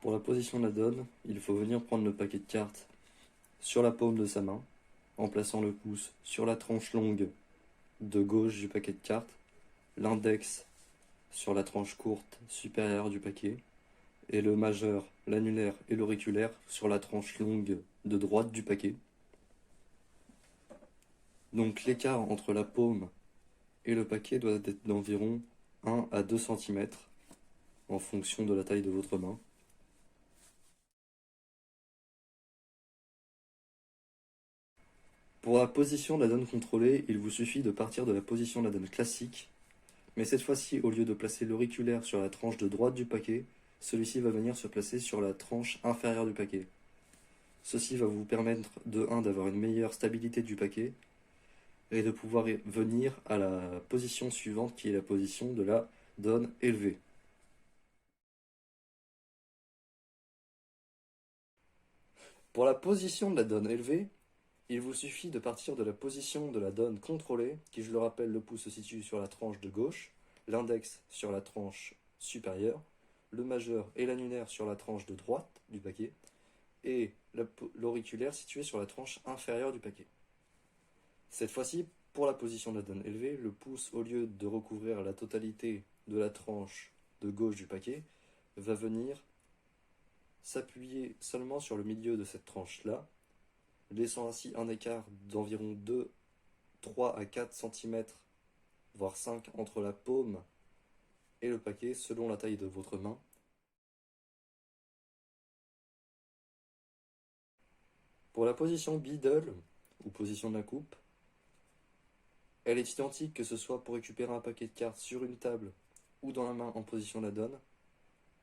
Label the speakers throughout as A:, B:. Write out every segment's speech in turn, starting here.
A: Pour la position de la donne, il faut venir prendre le paquet de cartes sur la paume de sa main, en plaçant le pouce sur la tranche longue de gauche du paquet de cartes, l'index sur la tranche courte supérieure du paquet, et le majeur, l'annulaire et l'auriculaire sur la tranche longue de droite du paquet. Donc l'écart entre la paume et le paquet doit être d'environ 1 à 2 cm en fonction de la taille de votre main. Pour la position de la donne contrôlée, il vous suffit de partir de la position de la donne classique, mais cette fois-ci, au lieu de placer l'auriculaire sur la tranche de droite du paquet, celui-ci va venir se placer sur la tranche inférieure du paquet. Ceci va vous permettre de 1 d'avoir une meilleure stabilité du paquet et de pouvoir venir à la position suivante qui est la position de la donne élevée. Pour la position de la donne élevée, il vous suffit de partir de la position de la donne contrôlée, qui, je le rappelle, le pouce se situe sur la tranche de gauche, l'index sur la tranche supérieure, le majeur et l'annulaire sur la tranche de droite du paquet, et l'auriculaire situé sur la tranche inférieure du paquet. Cette fois-ci, pour la position de la donne élevée, le pouce, au lieu de recouvrir la totalité de la tranche de gauche du paquet, va venir s'appuyer seulement sur le milieu de cette tranche-là, laissant ainsi un écart d'environ 3 à 4 cm, voire 5 entre la paume et le paquet selon la taille de votre main. Pour la position middle, ou position de la coupe, elle est identique que ce soit pour récupérer un paquet de cartes sur une table ou dans la main en position de la donne.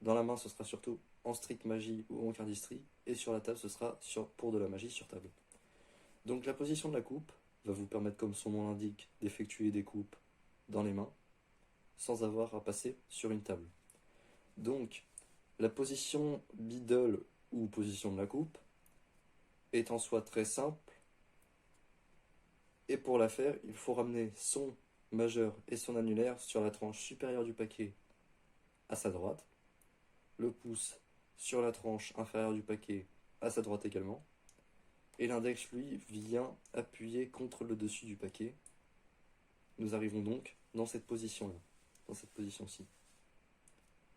A: Dans la main, ce sera surtout en street magie ou en cardistrie, et sur la table, ce sera pour de la magie sur table. Donc la position de la coupe va vous permettre, comme son nom l'indique, d'effectuer des coupes dans les mains, sans avoir à passer sur une table. Donc, la position middle ou position de la coupe est en soi très simple, et pour la faire, il faut ramener son majeur et son annulaire sur la tranche supérieure du paquet à sa droite, le pouce sur la tranche inférieure du paquet à sa droite également, et l'index, lui, vient appuyer contre le dessus du paquet. Nous arrivons donc dans cette position-là, dans cette position-ci.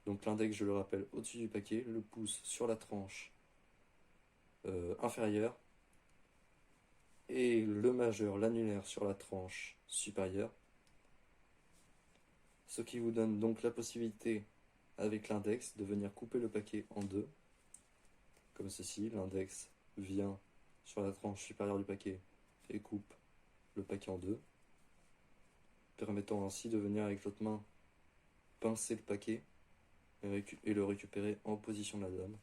A: Donc l'index, je le rappelle, au-dessus du paquet, le pouce sur la tranche inférieure, et le majeur, l'annulaire sur la tranche supérieure. Ce qui vous donne donc la possibilité, avec l'index, de venir couper le paquet en deux, comme ceci. L'index vient sur la tranche supérieure du paquet et coupe le paquet en deux, permettant ainsi de venir avec l'autre main pincer le paquet et le récupérer en position de la donne.